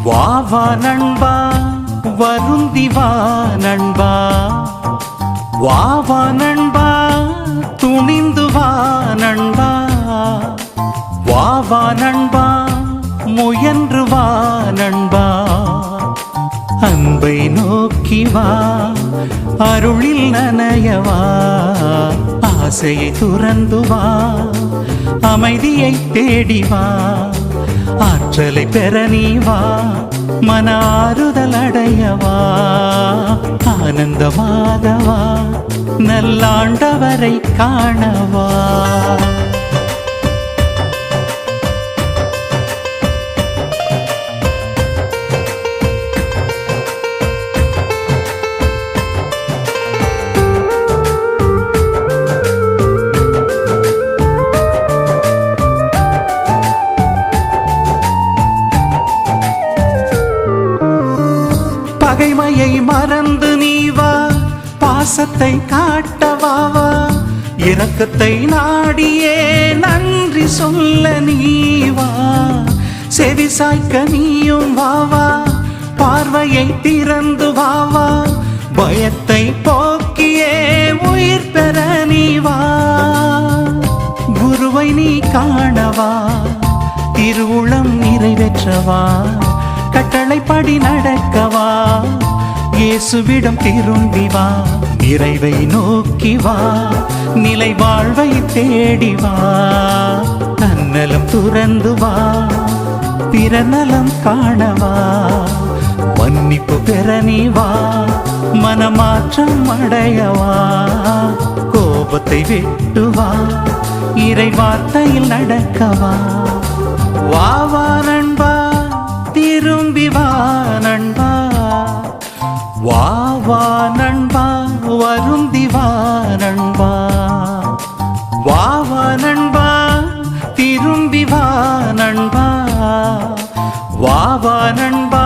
வா வா நண்பா வருந்தி வா நண்பா, வா வா நண்பா துணிந்து வா நண்பா, வா வா நண்பா முயன்று வா நண்பா. அன்பை நோக்கி வா அருளில் நனையவா, ஆசையை துறந்து வா அமைதியை தேடி வா, ஆற்றலை பெற நீ வா மன ஆறுதல் அடையவா, ஆனந்தமாகவா நல்லாண்டவரை காணவா. பகைமையை மறந்து நீ வா பாசத்தை காட்டவா, இரக்கத்தை நாடியே நன்றி சொல்ல நீ வா, செவி சாய்க்க நீயும் வாவா பார்வையை திறந்து வாவா, பயத்தை போக்கியே உயிர் பெற நீ வா, குருவை நீ காணவா திருவுளம் நிறைவேற்றவா, கட்டளைப்படி நடக்கவா, இயேசுவிடம் திரும்பி வா, நிறைவை நோக்கி வா, நிலை வாழ்வை தேடி வா, தன்னலம் துறந்து வா பிறநலம் காணவா, மன்னிப்பு பெற நீ வா மனமாற்றம் அடையவா, கோபத்தை விட்டு வா இறை வார்த்தையில் நடக்கவா. வா வா நண்பா திரும்பி வா நண்பா, வா வா நண்பா வருந்தி வா நண்பா, வா வா நண்பா திரும்பி வா நண்பா, வா வா நண்பா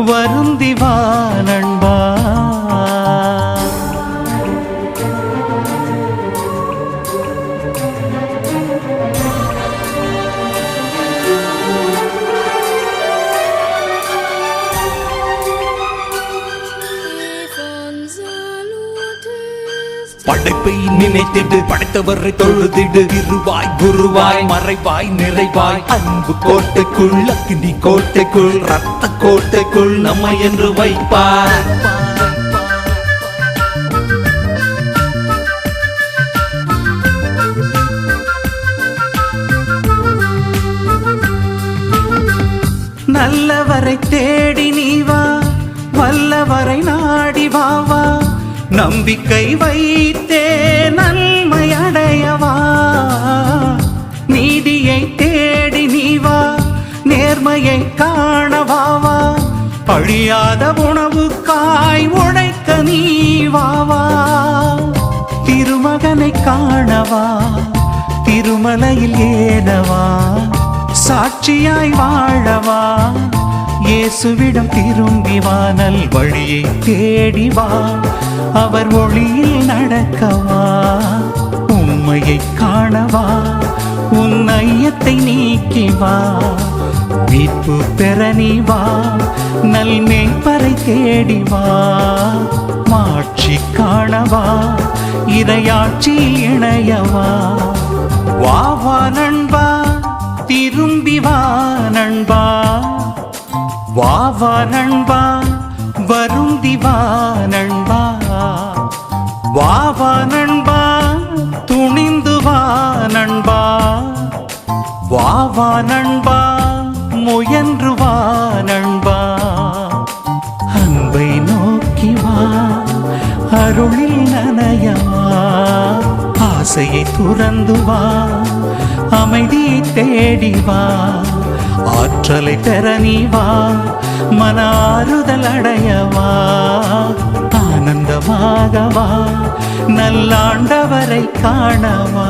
வருந்தி வா நண்பா. படைப்பை நினைத்திடு படைத்தவரை தொழுதிடு, இருவாய் குருவாய் மறைவாய் நிறைவாய் அன்பு கோட்டைக்குள் அக்னி கோட்டைக்குள் ரத்த கோட்டைக்குள் நம்மை என்று வைப்பார். நல்லவரை தேடி நீ வா வல்லவரை நாடி வா வா, நம்பிக்கை வைத்தே நன்மை அடையவா, நீதியை தேடி நீ வா நேர்மையை காணவா வா, அழியாத உணவுக்காய் உழைக்க நீ வா வா, திருமகனை காணவா திருமலையில் ஏறவா, சாட்சியாய் வாழவா, இயேசுவிடம் திரும்பி வா நல் வழியை தேடி வா, அவர் ஒளியில் நடக்கவா, உண்மையை காணவா உன் ஐயத்தை நீக்கி வா, மீட்பு பெற நீ வா நல் மேய்ப்பரை தேடி வா, மாட்சி காணவா இறையாட்சி இணையவா. வா வா நண்பா திரும்பி வா நண்பா, வா வா நண்பா வருந்தி வா நண்பா, வா வா நண்பா துணிந்து வா நண்பா, வா வா நண்பா முயன்று வா நண்பா, அன்பை நோக்கி வா அருளில் நனையவா, ஆசையை துறந்து வா அமைதியை தேடி வா, ஆற்றலை பெற நீ வா மன ஆறுதல் அடையவா, ஆனந்தமாகவா நல்லாண்டவரை காணவா.